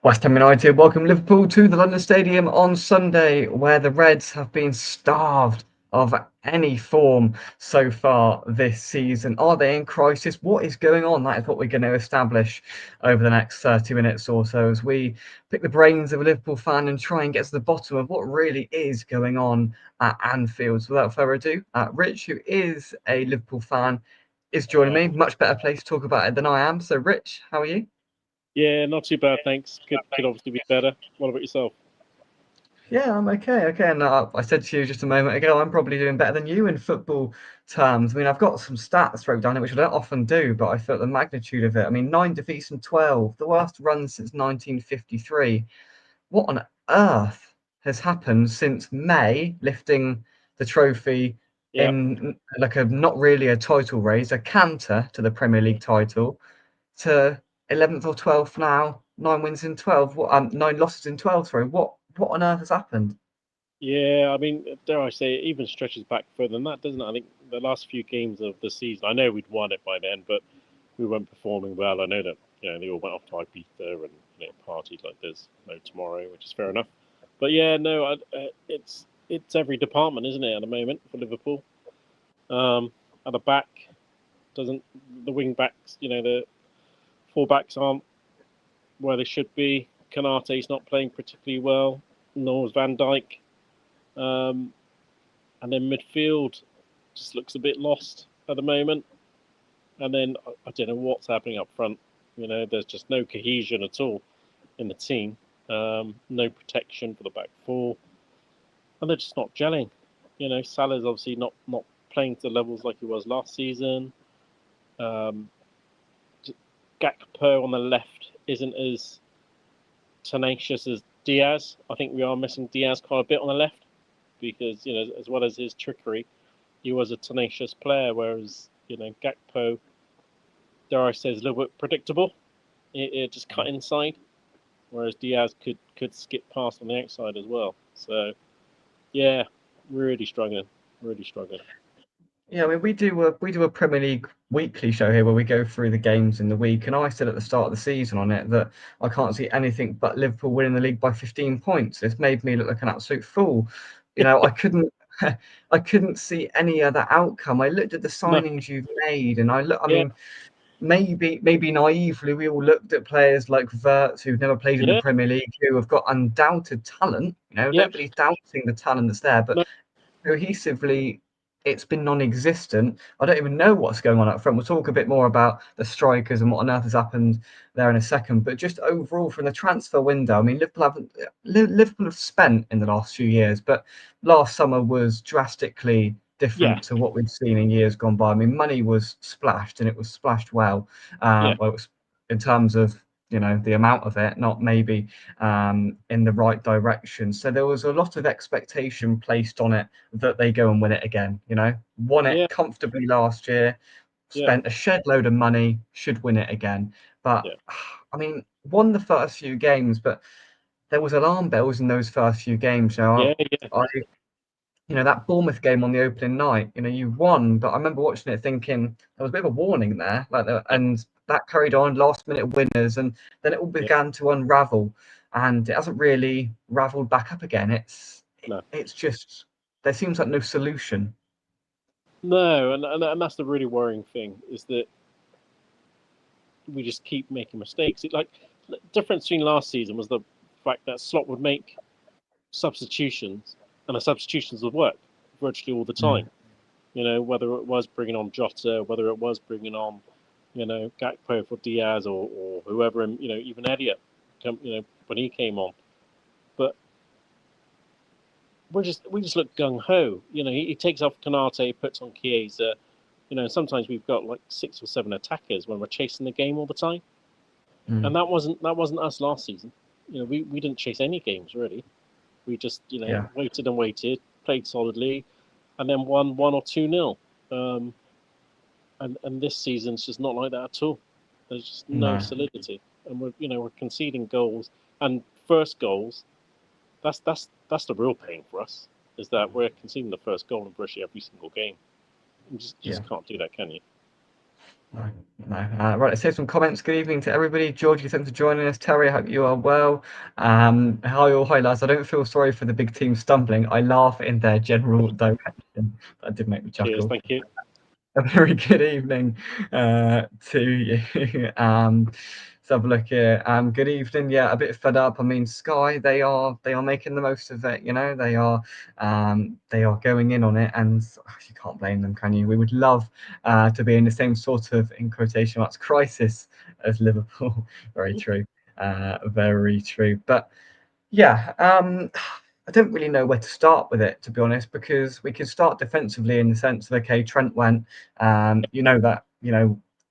West Ham United welcome Liverpool to the London Stadium on Sunday, where the Reds have been starved of any form so far this season. Are they in crisis? What is going on? That is what we're going to establish over the next 30 minutes or so as we pick the brains of a Liverpool fan and try and get to the bottom of what really is going on at Anfield. So without further ado, Rich, who is a Liverpool fan, is joining me. Much better place to talk about it than I am. So, Rich, how are you? Yeah, not too bad, thanks. Could obviously be better. What about yourself? Yeah, I'm okay. Okay, and I said to you just a moment ago, I'm probably doing better than you in football terms. I mean, I've got some stats wrote down, which I don't often do, but I felt the magnitude of it. I mean, 9 defeats from 12, the worst run since 1953. What on earth has happened since May lifting the trophy Yeah, in like a not really a title race, a canter to the Premier League title, to 11th or 12th now, 9 wins in 12, 9 losses in 12, sorry. What on earth has happened? yeah. I mean, dare I say, it even stretches back further than that, doesn't it? I think the last few games of the season, I know we'd won it by then, but we weren't performing well. I know that they all went off to Ibiza and partied like there's no tomorrow, which is fair enough. But yeah, no, it's every department, isn't it, at the moment for Liverpool? At the back, doesn't the wing backs, the full backs aren't where they should be. Kanate's not playing particularly well, nor is Van Dijk. Um, and then midfield just looks a bit lost at the moment. And then I don't know what's happening up front. There's just no cohesion at all in the team. No protection for the back four, and they're just not gelling. Salah's obviously not playing to the levels like he was last season. Um, Gakpo on the left isn't as tenacious as Diaz. I think we are missing Diaz quite a bit on the left because as well as his trickery, he was a tenacious player. Whereas Gakpo, dare I say, is a little bit predictable. It just cut inside, whereas Diaz could skip past on the outside as well. So yeah, really struggling, really struggling. Yeah, I mean, we do a Premier League weekly show here where we go through the games in the week, and I said at the start of the season on it that I can't see anything but Liverpool winning the league by 15 points. It's made me look like an absolute fool. I couldn't I couldn't see any other outcome. I looked at the No, signings you've made, and I yeah, mean, maybe naively we all looked at players like Verts who've never played in the yeah, Premier League who have got undoubted talent. yeah, Nobody's doubting the talent that's there, but no, cohesively, it's been non-existent. I don't even know what's going on up front. We'll talk a bit more about the strikers and what on earth has happened there in a second. But just overall, from the transfer window, I mean, Liverpool have spent in the last few years, but last summer was drastically yeah, different to what we've seen in years gone by. I mean, money was splashed, and it was splashed well. yeah, Well, it was in terms of the amount of it, not maybe in the right direction. So there was a lot of expectation placed on it that they go and win it again. Won it yeah, comfortably last year, yeah, spent a shed load of money, should win it again. But yeah, I mean, won the first few games, but there was alarm bells in those first few games. yeah, yeah, That Bournemouth game on the opening night, you won, but I remember watching it thinking there was a bit of a warning there, yeah, and that carried on, last minute winners, and then it all yeah. began to unravel, and it hasn't really raveled back up again. No, It's just there seems like no solution. no, and that's the really worrying thing is that we just keep making mistakes. The difference between last season was the fact that Slot would make substitutions, and the substitutions would work virtually all the time. Mm. Whether it was bringing on Jota, whether it was bringing on, Gakpo for Diaz or whoever, and even Elliot, when he came on. But we just look gung ho. He takes off Kanate, puts on Chiesa. Sometimes we've got like 6 or 7 attackers when we're chasing the game all the time, and Mm. that wasn't us last season. We didn't chase any games really. We just Yeah. waited and waited, played solidly, and then won 1 or 2-0. Um, and this season's just not like that at all. There's just no No. solidity, and we're conceding goals and first goals. That's the real pain for us is that we're conceding the first goal in virtually every single game. You just Yeah. can't do that, can you? No, no. Right, let's hear some comments. Good evening to everybody. George, thanks for joining us. Terry, I hope you are well. Hi, lads. I don't feel sorry for the big team stumbling. I laugh in their general direction. That did make me Cheers, chuckle. thank you. A very good evening to you. Let's have a look here. Good evening. Yeah, a bit fed up. I mean, Sky, they are making the most of it. You know, they are going in on it, and you can't blame them, can you? We would love to be in the same sort of, in quotation marks, crisis as Liverpool. Very true. Very true. But yeah, I don't really know where to start with it, to be honest, because we can start defensively in the sense of, okay, Trent went. You knew Yeah.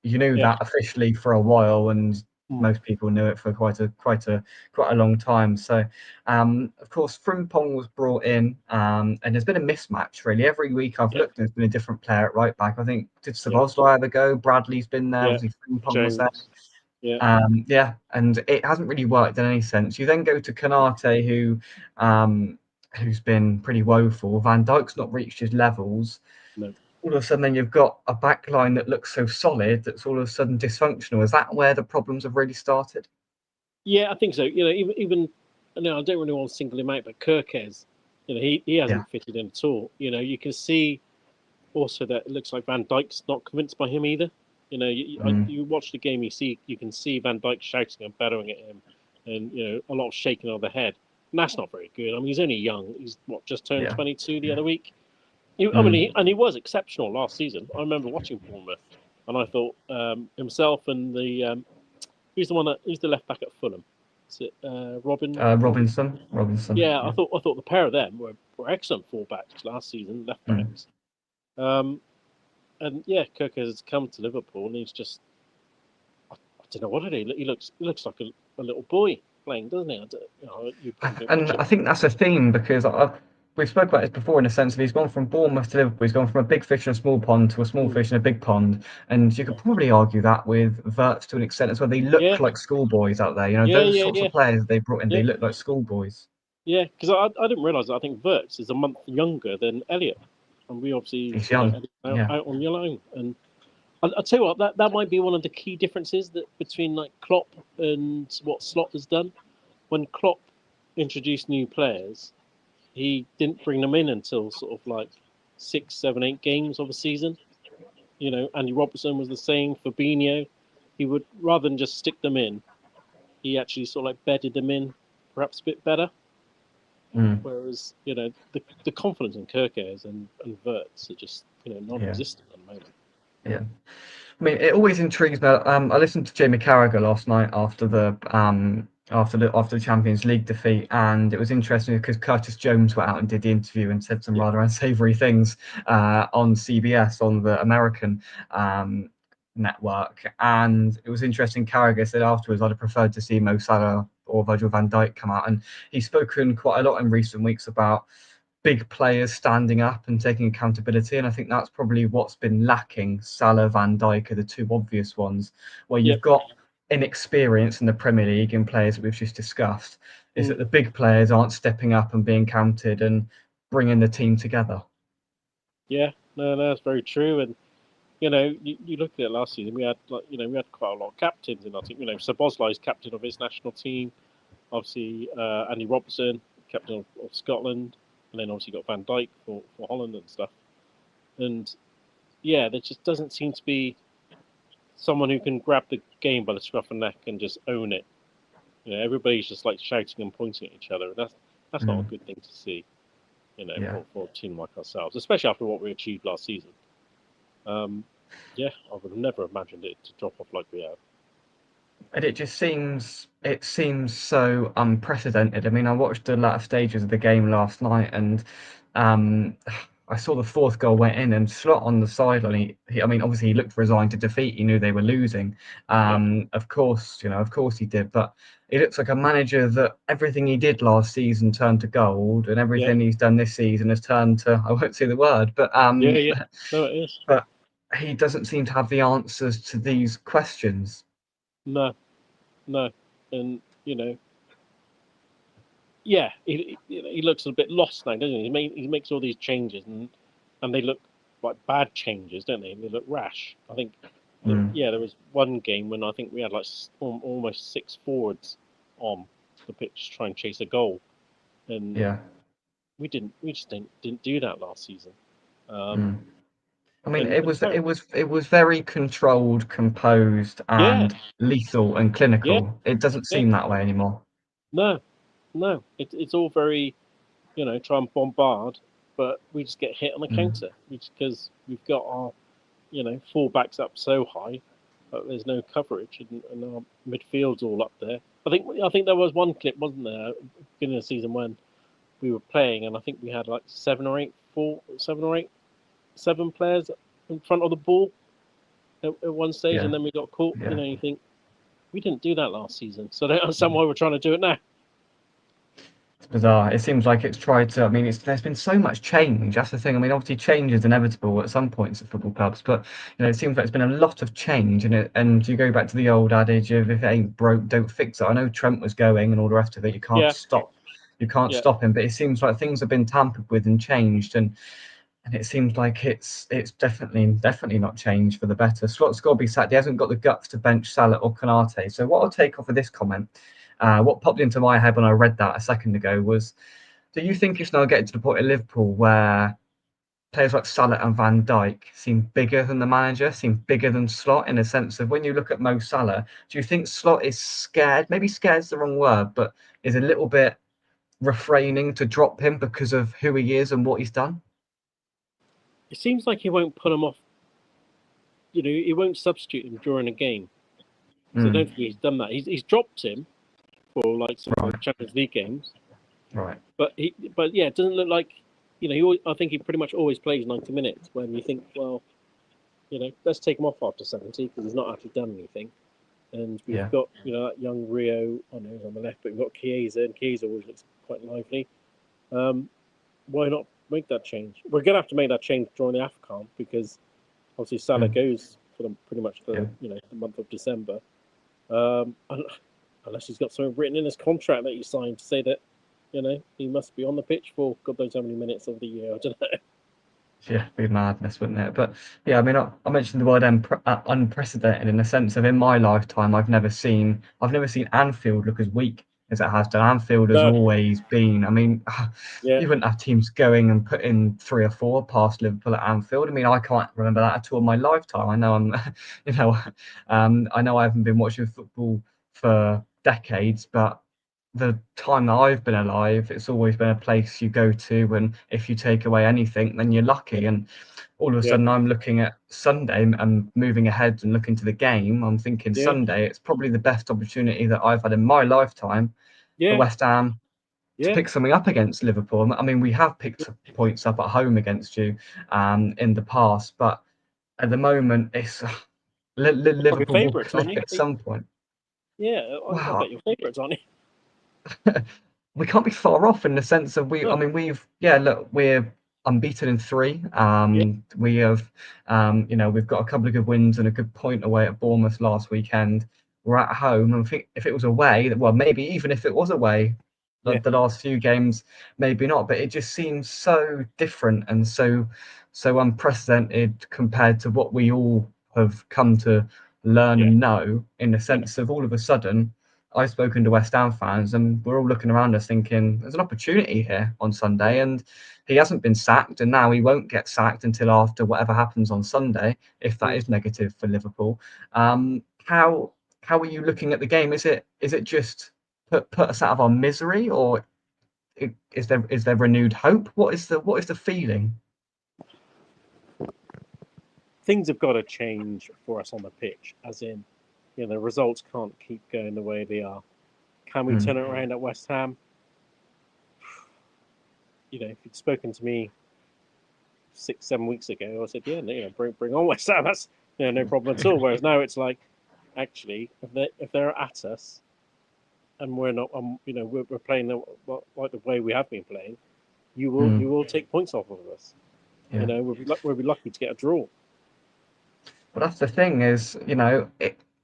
that officially for a while, and Mm. most people knew it for quite a long time. So, of course, Frimpong was brought in, and there's been a mismatch really. Every week I've Yeah. looked, and there's been a different player at right back. I think did Yeah. Szoboszlai ever go? Bradley's been there. Yeah. Obviously, Frimpong was Jones. there. Yeah. Yeah, and it hasn't really worked in any sense. You then go to Canate, who's been pretty woeful. Van Dijk's not reached his levels. No. All of a sudden, then you've got a back line that looks so solid that's all of a sudden dysfunctional. Is that where the problems have really started? Yeah, I think so. Even I don't really want to single him out, but Kirkes, he Yeah. hasn't fitted in at all. You can see also that it looks like Van Dijk's not convinced by him either. Mm, You watch the game, you can see Van Dijk shouting and bellowing at him, and a lot of shaking of the head. And that's not very good. I mean, he's only young. He's just turned yeah. 22 the Yeah. other week. Mm, He was exceptional last season. I remember watching Bournemouth, and I thought himself and who's the left back at Fulham? Is it Robin? Robinson. Yeah, Yeah. I thought the pair of them were excellent fullbacks last season, left Mm. backs. Um, and yeah, Kirk has come to Liverpool, and he's just I don't know what it is. He looks like a little boy playing, doesn't he? You probably don't And watch I it. think that's a theme because we've spoke about this before in a sense of he's gone from Bournemouth to Liverpool. He's gone from a big fish in a small pond to a small Mm, fish in a big pond. And you could yeah, probably argue that with Verts to an extent as well. They look yeah, like schoolboys out there. You know, yeah, those yeah, sorts yeah, of players they brought in, they yeah, look like schoolboys. yeah. Because I didn't realise that. I think Verts is a month younger than Elliot, and we obviously He's young. Elliot Yeah, out on your own. And I'll tell you what, that might be one of the key differences that between like Klopp and what Slot has done. When Klopp introduced new players, he didn't bring them in until sort of like 6, 7, 8 games of a season. Andy Robertson was the same. Fabinho, he would rather than just stick them in, he actually sort of like bedded them in, perhaps a bit better. mm, Whereas the confidence in Kirkes and Verts are just yeah, non-existent at the moment. yeah. I mean, it always intrigues me. I listened to Jamie Carragher last night after the Champions League defeat, and it was interesting because Curtis Jones went out and did the interview and said some Yeah, rather unsavoury things on CBS on the American um, network, and it was interesting. Carragher said afterwards, "I'd have preferred to see Mo Salah or Virgil van Dijk come out," and he's spoken quite a lot in recent weeks about big players standing up and taking accountability. And I think that's probably what's been lacking. Salah, Van Dijk are the two obvious ones, where yeah, you've got inexperience in the Premier League in players that we've just discussed, is mm, that the big players aren't stepping up and being counted and bringing the team together. yeah. No, that's very true. And you look at it last season. We had we had quite a lot of captains in our team. Szoboszlai is captain of his national team. Obviously, Andy Robertson, captain of Scotland, and then obviously got Van Dijk for Holland and stuff. And yeah, there just doesn't seem to be someone who can grab the game by the scruff of the neck and just own it. Everybody's just like shouting and pointing at each other. And that's not a Mm, good thing to see. yeah. For a team like ourselves, especially after what we achieved last season. Um, yeah, I would have never imagined it to drop off like we have. And it seems so unprecedented. I mean, I watched the latter stages of the game last night, and um, I saw the fourth goal went in, and Slot on the sideline. I mean, obviously he looked resigned to defeat. He knew they were losing. Yeah, Of course he did. But he looks like a manager that everything he did last season turned to gold, and yeah, everything he's done this season has turned to, I won't say the word, but yeah, yeah. No, it is. but he doesn't seem to have the answers to these questions. No, no, and yeah, he looks a bit lost now, doesn't he? He makes all these changes, and they look like bad changes, don't they? They look rash. I think Mm, yeah, there was one game when I think we had like almost six forwards on the pitch to try and chase a goal, and yeah. we just didn't do that last season. Um, Mm. I mean, and fair, it was very controlled, composed, yeah, and lethal and yeah, clinical. It doesn't yeah. seem that way anymore. No, no, it's all very try and bombard, but we just get hit on the Mm, counter because we've got our full backs up so high that there's no coverage, and our midfield's all up there. I think there was one clip, wasn't there, at the beginning of the season when we were playing, and I think we had like seven players in front of the ball at one stage, yeah, and then we got caught. yeah. You think we didn't do that last season, so I don't understand why we're trying to do it now. It's bizarre. It seems like it's tried to. I mean, there's been so much change. That's the thing. I mean, obviously, change is inevitable at some points at football clubs, but it seems like it's been a lot of change. And you go back to the old adage of if it ain't broke, don't fix it. I know Trent was going and all the rest of it. Yeah, You can't yeah, stop him. But it seems like things have been tampered with and changed, and it seems like it's definitely not changed for the better. Slot's got to be sacked. He hasn't got the guts to bench Salah or Konate. So what I'll take off of this comment, what popped into my head when I read that a second ago was, do you think it's now getting to the point at Liverpool where players like Salah and Van Dijk seem bigger than the manager, seem bigger than Slot in a sense of when you look at Mo Salah, do you think Slot is scared? Maybe scared is the wrong word, but is a little bit refraining to drop him because of who he is and what he's done? it seems like he won't put him off. He won't substitute him during a game. So I don't Mm, think he's done that. He's dropped him for like some of the right, Champions League games, right. but yeah, it doesn't look like I think he pretty much always plays 90 minutes. When you think, well, let's take him off after 70 because he's not actually done anything. And we've Yeah. got that young Rio. I know he's on the left, but we've got Chiesa, and Chiesa always looks quite lively. Um, why not make that change? We're gonna have to make that change during the AFCON because obviously Salah Mm, goes for them pretty much for yeah. the month of December. Um, unless he's got something written in his contract that he signed to say that he must be on the pitch for God knows how many minutes of the year. I don't know. Yeah, be madness, wouldn't it? But yeah, I mean, I mentioned the word unprecedented in the sense of in my lifetime, I've never seen Anfield look as weak as it has done. Anfield has No, always been. I mean, yeah, you wouldn't have teams going and putting three or four past Liverpool at Anfield. I mean, I can't remember that at all in my lifetime. I know you know, I know I haven't been watching football for decades, but the time that I've been alive, it's always been a place you go to, and if you take away anything, then you're lucky. And all of a yeah, sudden, I'm looking at Sunday and moving ahead and looking to the game. I'm thinking yeah, Sunday, it's probably the best opportunity that I've had in my lifetime for yeah, West Ham to yeah. pick something up against Liverpool. I mean, we have picked points up at home against you in the past, but at the moment, it's Probably Liverpool will favourites, aren't click you? at some point. Yeah, I Wow, bet you're favourites, aren't you? we can't be far off in the sense of I No, mean, yeah, look, we're unbeaten in three. yeah, We have, we've got a couple of good wins and a good point away at Bournemouth last weekend. We're at home, and I think if it was away, well, maybe even if it was away, yeah, the last few games, maybe not. But it just seems so different and so unprecedented compared to what we all have come to learn yeah, and know. In the yeah, sense of all of a sudden, I've spoken to West Ham fans, and we're all looking around us thinking there's an opportunity here on Sunday, yeah, and he hasn't been sacked, and now he won't get sacked until after whatever happens on Sunday, if that mm, is negative for Liverpool. How are you looking at the game? Is it just put us out of our misery, or is there renewed hope? What is the feeling? things have got to change for us on the pitch, as in, the results can't keep going the way they are. Can we turn Mm, it around at West Ham? If you'd spoken to me 6, 7 weeks ago, I said, yeah, bring on West Ham. That's no problem at all. Whereas now it's like, actually, if they're at us and we're not, we're playing like the way we have been playing, you will mm, you will take points off of us. yeah. We'll be lucky to get a draw. But that's the thing is,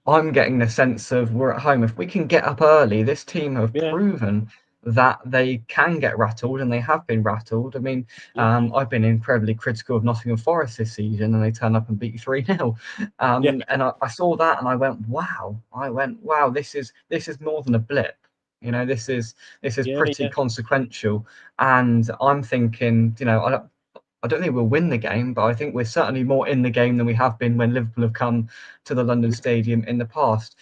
I'm getting the sense of we're at home. If we can get up early, this team have Yeah, proven that they can get rattled, and they have been rattled. I mean, Yeah, I've been incredibly critical of Nottingham Forest this season, and they turn up and beat you 3-0. yeah, And I saw that, and I went, wow! Wow! This is more than a blip. This is yeah, pretty yeah. consequential, and I'm thinking, I don't think we'll win the game, but I think we're certainly more in the game than we have been when Liverpool have come to the London Stadium in the past.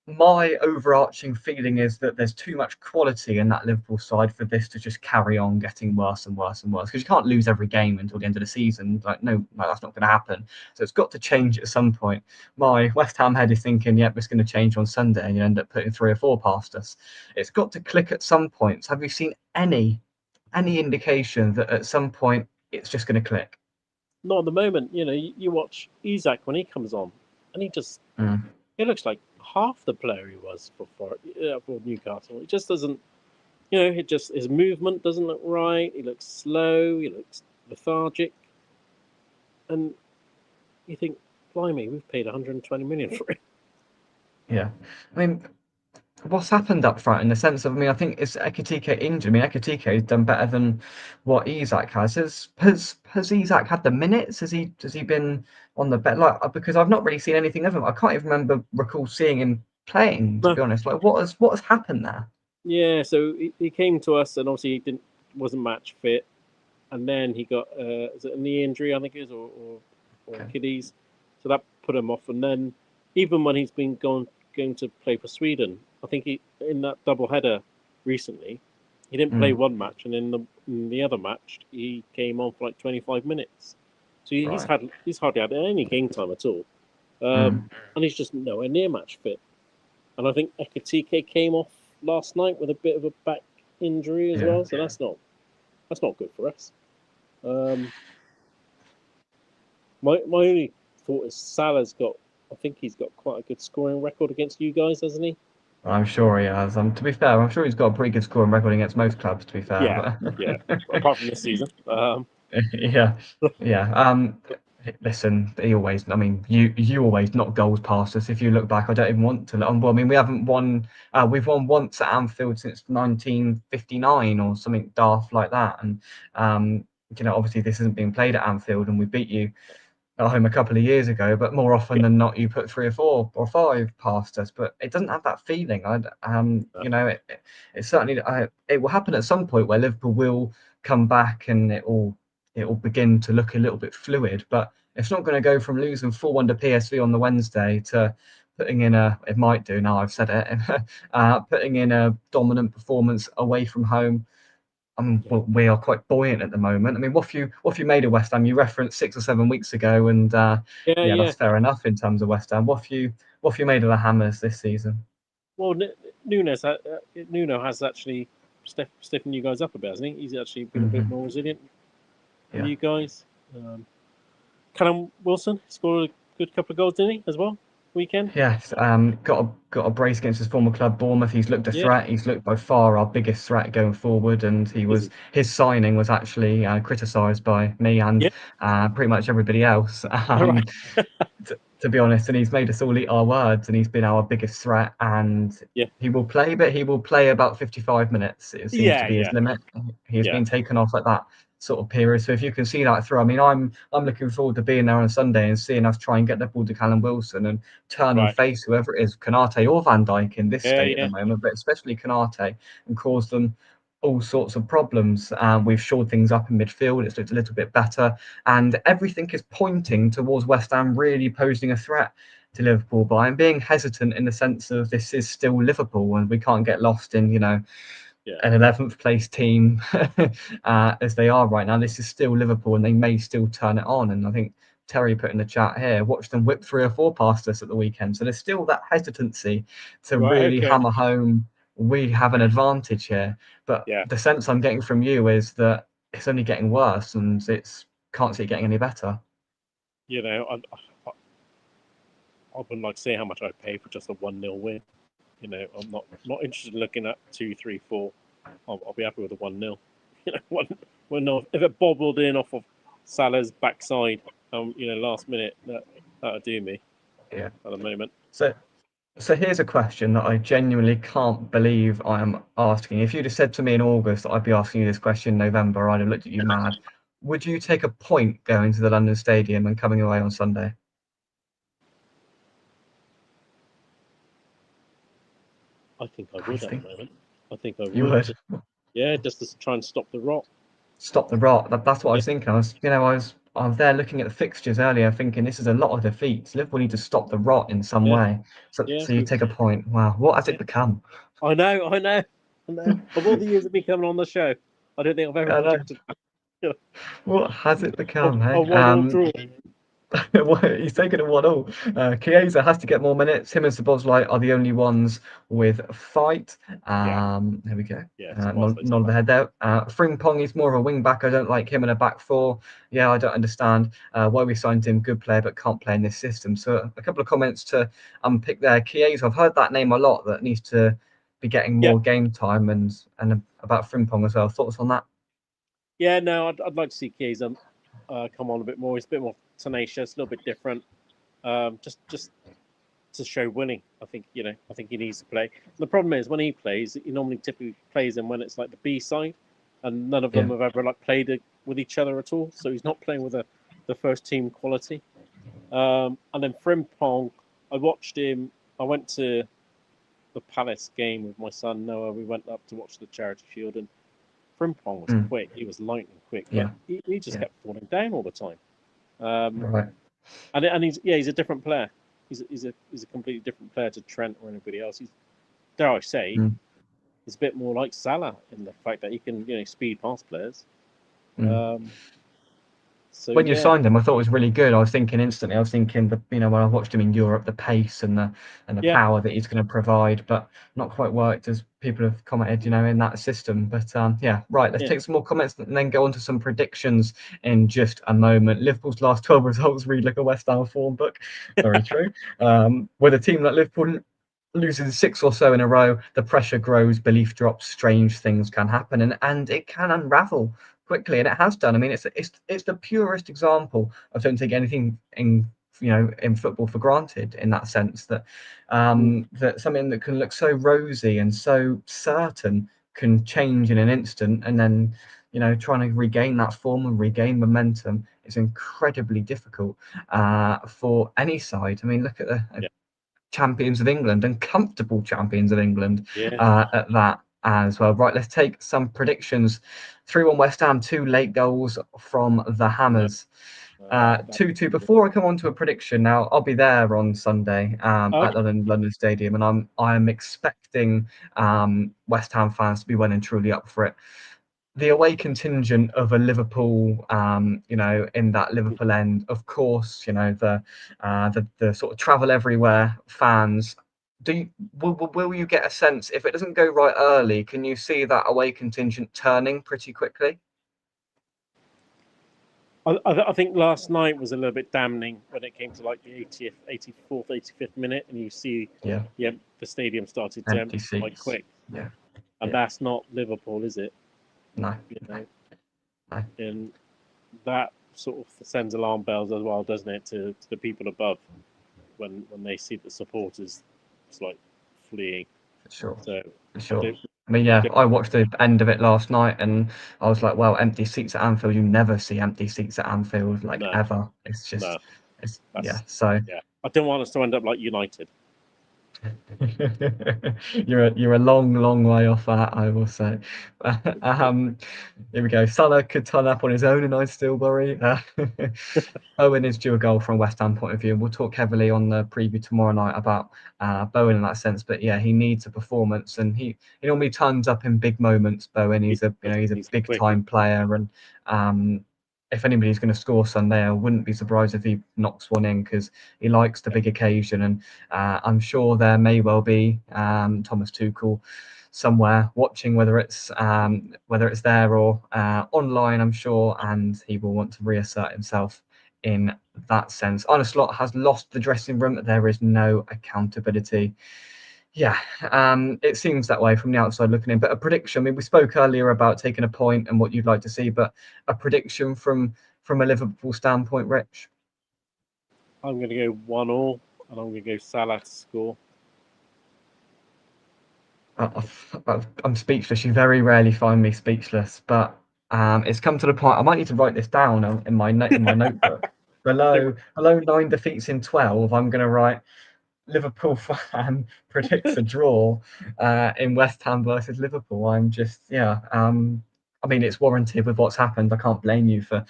My overarching feeling is that there's too much quality in that Liverpool side for this to just carry on getting worse and worse and worse. Because you can't lose every game until the end of the season. Like, no, that's not going to happen. So it's got to change at some point. My West Ham head is thinking, yep, it's going to change on Sunday, and you end up putting 3 or 4 past us. It's got to click at some point. Have you seen any indication that at some point it's just going to click? Not at the moment. You watch Isak when he comes on, and Mm, he looks like half the player he was for Newcastle. It just doesn't. It just his movement doesn't look right. He looks slow. He looks lethargic, and you think, blimey, we've paid 120 million for it. yeah. I mean, what's happened up front in the sense of, I mean, I think it's Ekitike injured. I mean, Ekitike has done better than what Isak has. Has Isak had the minutes? Has he been on the bet? Like, because I've not really seen anything of him. I can't even recall seeing him playing, to No, be honest. Like, what has happened there? yeah. So he came to us, and obviously he wasn't match fit, and then he got is it a knee injury, I think it is, or Okay. Achilles, so that put him off. And then even when he's been going to play for Sweden, I think he in that double header recently, he didn't play Mm, one match, and in the other match he came on for like 25 minutes. So right. he's hardly had any game time at all, Mm, and he's just nowhere near match fit. And I think Ekatike came off last night with a bit of a back injury as yeah. well, so that's not good for us. Um, my only thought is Salah's got. I think he's got quite a good scoring record against you guys, hasn't he? I'm sure he has. To be fair, I'm sure he's got a pretty good scoring record against most clubs, to be fair. Yeah, yeah. But Apart from this season. yeah, yeah. Listen, he always. I mean, you always knock goals past us. If you look back, I don't even want to look. Well, I mean, we haven't won. We've won once at Anfield since 1959 or something daft like that. And obviously this isn't being played at Anfield, and we beat you at home a couple of years ago, but more often Yeah, than not, you put 3 or 4 or 5 past us. But it doesn't have that feeling. It certainly it will happen at some point where Liverpool will come back and it will begin to look a little bit fluid. But it's not going to go from losing 4-1 to PSV on the Wednesday to putting in it might do now I've said it, putting in a dominant performance away from home. yeah, Well, we are quite buoyant at the moment. I mean, what have you made of West Ham? You referenced 6 or 7 weeks ago, and yeah, yeah, yeah. that's fair enough in terms of West Ham. What have you made of the Hammers this season? Well, Nuno has actually stiffened you guys up a bit, hasn't he? He's actually been a bit more resilient than Yeah. you guys. Callum Wilson scored a good couple of goals, didn't he, as well? Weekend? Yes, got a brace against his former club, Bournemouth. He's looked a Yeah, threat. He's looked by far our biggest threat going forward, and is he? his signing was actually criticised by me and Yeah, pretty much everybody else. all right. To be honest, and he's made us all eat our words, and he's been our biggest threat. And Yeah, he will play about 55 minutes. It seems to yeah, be his yeah, limit. He has yeah. been taken off at that sort of period. So if you can see that through, I mean, I'm looking forward to being there on Sunday and seeing us try and get the ball to Callum Wilson and turn and Right. face whoever it is, Kanate or Van Dijk in this Yeah, state at the yeah. moment, but especially Kanate, and cause them all sorts of problems. We've shored things up in midfield. It's looked a little bit better, and everything is pointing towards West Ham really posing a threat to Liverpool. But I'm being hesitant in the sense of this is still Liverpool, and we can't get lost in Yeah. an 11th place team as they are right now. This is still Liverpool, and they may still turn it on. And I think Terry put in the chat here, watch them whip 3 or 4 past us at the weekend. So there's still that hesitancy to Right. really Okay. hammer home we have an advantage here. But Yeah. the sense I'm getting from you is that it's only getting worse, and it's can't see it getting any better. I wouldn't like to say how much I'd pay for just a 1-0 win. I'm not interested in looking at 2, 3, 4. I'll be happy with a 1-0. One nil. If it bobbled in off of Salah's backside, last minute, that'll do me Yeah. at the moment. So So here's a question that I genuinely can't believe I am asking. If you'd have said to me in August that I'd be asking you this question in November, I'd have looked at you mad. Would you take a point going to the London Stadium and coming away on Sunday? I think I I would at the think moment. I think I you would. would. Just, yeah, just to try and stop the rot. Stop the rot. That's what I Yeah, was thinking. I was there looking at the fixtures earlier, thinking this is a lot of defeats. Liverpool need to stop the rot in some yeah, way. So, yeah. so you take a point. Wow, what has Yeah. it become? I know, I know, I know. Of all the years of me coming on the show, I don't think I've ever I know. predicted that. What has it become? A Hey, one-all draw. he's taking a 1-0. Chiesa has to get more minutes. Him and Szoboszlai are the only ones with fight. Yeah, There we go. yeah. So boss lays Nod of the back. head there. Frimpong is more of a wing back. I don't like him in a back four. Yeah, I don't understand why we signed him. Good player, but can't play in this system. So a couple of comments to unpick there. Chiesa, I've heard that name a lot. That needs to be getting Yeah, more game time, and about Frimpong as well. Thoughts on that? yeah. No, I'd like to see Chiesa come on a bit more. He's a bit more tenacious, a little bit different. Just to show winning. I think I think he needs to play. The problem is when he plays, he normally typically plays him when it's like the B side, and none of them Yeah, have ever like played with each other at all. So he's not playing with the first team quality. And then Frimpong, I watched him. I went to the Palace game with my son Noah. We went up to watch the Charity Shield, and Frimpong was mm, quick. He was lightning quick, but yeah, he just yeah. kept falling down all the time. Um, Right. and he's a different player. He's a completely different player to Trent or anybody else. He's, dare I say, Mm, he's a bit more like Salah in the fact that he can speed past players. mm. Um, so When you yeah, signed him, I thought it was really good. I was thinking instantly. I was thinking that when I watched him in Europe, the pace and the yeah, power that he's going to provide, but not quite worked as people have commented, in that system. But yeah, right. Let's yeah, take some more comments and then go on to some predictions in just a moment. Liverpool's last 12 results read like a West Ham form book. Very true. With a team like Liverpool losing six or so in a row, the pressure grows, belief drops, strange things can happen, and it can unravel quickly, and it has done. I mean, it's the purest example of don't take anything in football for granted, in that sense that mm, that something that can look so rosy and so certain can change in an instant, and then trying to regain that form and regain momentum is incredibly difficult for any side. I mean, look at the yeah, champions of England and comfortable champions of England yeah. at that as well. Right, let's take some predictions. 3-1 West Ham, two late goals from the No, Hammers. no, that 2-2. Before I come on to a prediction, now I'll be there on Sunday at okay. London Stadium, and I'm expecting West Ham fans to be well and truly up for it. The away contingent of a Liverpool, in that Liverpool end, of course, the sort of travel everywhere fans. Will you get a sense if it doesn't go right early? Can you see that away contingent turning pretty quickly? I think last night was a little bit damning when it came to like the 80th, 84th, 85th minute, and you see Yeah, the stadium started to empty empty quite seats. quick, Yeah, and yeah, that's not Liverpool, is it? no, You no, know, no. and that sort of sends alarm bells as well, doesn't it, to the people above when they see the supporters, it's like fleeing. For sure, So for I sure. don't, I mean, I yeah, don't, I watched the end of it last night, and I was like, "Well, empty seats at Anfield. You never see empty seats at Anfield, like no, ever. It's no, just, it's yeah." that's So yeah. I don't want us to end up like United. you're a long, long way off that, I will say. Um, Here we go. Salah could turn up on his own, and I'd still worry. Bowen is due a goal from a West Ham point of view, and we'll talk heavily on the preview tomorrow night about Bowen in that sense. But yeah, he needs a performance, and he normally turns up in big moments. Bowen, He he's a he's big quick. time player, and if anybody's going to score Sunday, I wouldn't be surprised if he knocks one in because he likes the Yeah, big occasion, and I'm sure there may well be Thomas Tuchel somewhere watching, whether it's there or online, I'm sure, and he will want to reassert himself in that sense. Arne Slot has lost the dressing room. There is no accountability. Yeah, it seems that way from the outside looking in. But a prediction. I mean, we spoke earlier about taking a point and what you'd like to see, but a prediction from a Liverpool standpoint, Rich. I'm going to go 1-1, and I'm going to go Salah to score. I'm speechless. You very rarely find me speechless, but it's come to the point. I might need to write this down in my notebook. Don't worry. Below 9 defeats in 12, I'm going to write Liverpool fan predicts a draw in West Ham versus Liverpool. I'm just yeah. I mean, it's warranted with what's happened. I can't blame you for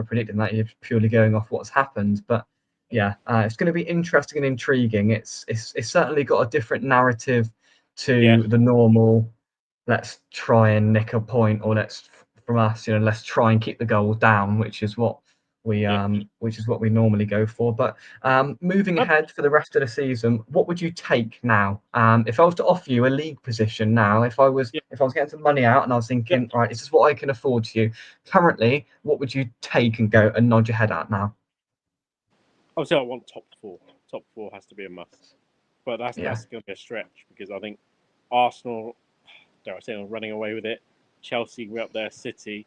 predicting that. You're purely going off what's happened, but yeah, it's going to be interesting and intriguing. It's certainly got a different narrative Yeah, to the normal. Let's try and nick a point, or let's from us, let's try and keep the goal down, yeah. which is what we normally go for. But moving Um, ahead for the rest of the season, what would you take now? If I was to offer you a league position now, yeah, if I was getting some money out and I was yeah. thinking, right, this is what I can afford to you currently, what would you take and go and nod your head at now? Obviously, I want top four. Top four has to be a must. But Yeah, that's going to be a stretch because I think Arsenal, dare I say, are running away with it. Chelsea will be up there, City,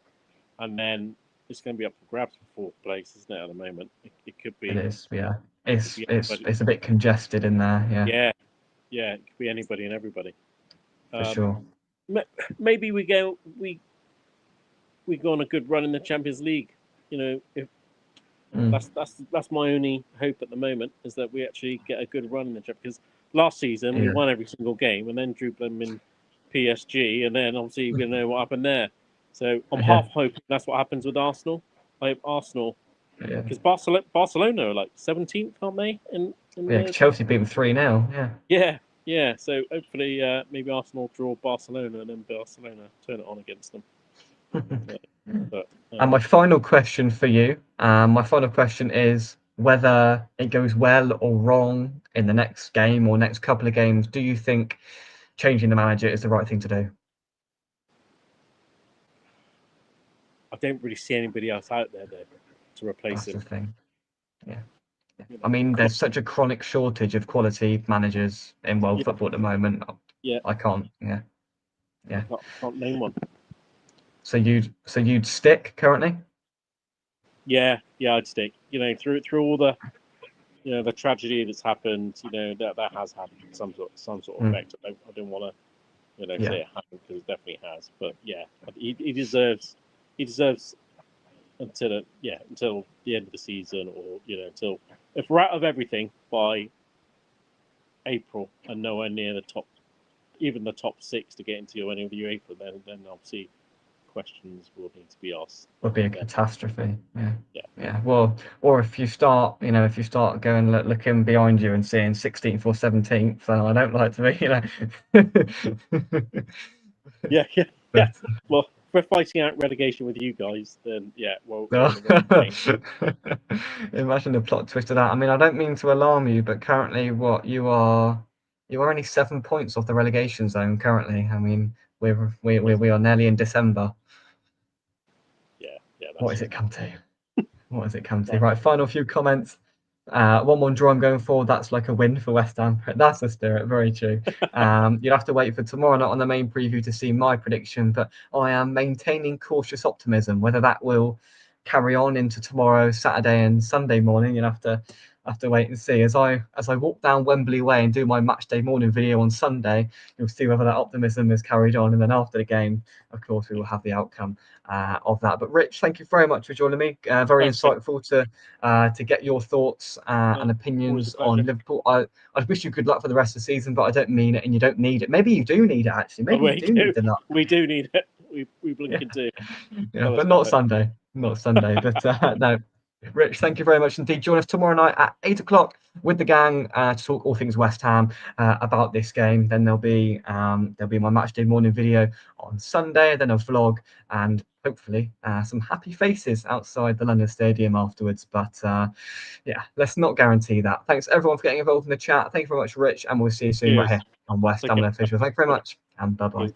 and then it's going to be up for grabs for fourth place, isn't it? At the moment, it is. Yeah, it could be anybody. it's a bit congested in there. Yeah, Yeah, yeah, it could be anybody and everybody. for Um, sure. Maybe we go on a good run in the Champions League. You know, if Mm, that's my only hope at the moment is that we actually get a good run in the Champions. Because last season we yeah, won every single game and then drew them in PSG, and then obviously we know what happened there. So I'm yeah, half hoping that's what happens with Arsenal. I hope Arsenal yeah. because Barcelona are like 17th, aren't they? In Yeah, the 'cause Chelsea beat them 3-0. Yeah. yeah, yeah. So hopefully maybe Arsenal draw Barcelona and then Barcelona turn it on against them. But, but And my final question is whether it goes well or wrong in the next game or next couple of games. Do you think changing the manager is the right thing to do? I don't really see anybody else out there though to replace That's the him. thing. Yeah. You I know, mean, Klopp, there's such a chronic shortage of quality managers in world yeah, football at the moment. yeah. I can't. Yeah. Yeah. Can't name one. So you'd stick currently? Yeah, yeah, I'd stick. You know, through all the the tragedy that's happened, that has had some sort of Mm, effect. I don't want to yeah. say it hasn't because it definitely has. But yeah, he deserves until the end of the season or until if we're out of everything by April and nowhere near the top, even the top six to get into any of the UEFA, then obviously questions will need to be asked. Would be a Then catastrophe. Yeah. yeah, Yeah. Well, or if you start going looking behind you and seeing 16th or 17th, then I don't like to be. yeah, yeah, yeah. But Well, if we're fighting out relegation with you guys, then yeah, well, we're no. in the wrong game. Imagine the plot twist of that. I mean, I don't mean to alarm you, but currently, you are only 7 points off the relegation zone. Currently, I mean, we are nearly in December. Yeah, yeah, What that's has it just come to? What has it come to? right. Right, final few comments. 1-1 draw I'm going for. That's like a win for West Ham. That's the spirit. Very true. You'll have to wait for tomorrow night on the main preview to see my prediction, but I am maintaining cautious optimism. Whether that will carry on into tomorrow, Saturday, and Sunday morning, you'll have to wait and see. As I walk down Wembley Way and do my match day morning video on Sunday, you'll see whether that optimism is carried on. And then after the game, of course, we will have the outcome of that. But Rich, thank you very much for joining me. Very Thanks, Ben. insightful to get your thoughts and Always a opinions on pleasure. Liverpool. I wish you good luck for the rest of the season, but I don't mean it, and you don't need it. Maybe you do need it actually. Oh, Maybe you we do need do. the luck. We do need it. We Yeah, blinking do. yeah, Tell us but about not it. Sunday. Not Sunday. But no, Rich, thank you very much indeed. Join us tomorrow night at 8 o'clock with the gang to talk all things West Ham about this game. Then there'll be my match day morning video on Sunday, then a vlog, and hopefully some happy faces outside the London Stadium afterwards. But yeah, let's not guarantee that. Thanks everyone for getting involved in the chat. Thank you very much, Rich, and we'll see you soon right Cheers. here on West Take Ham care. Official. Thank you very Bye. much, and bye bye. Cheers.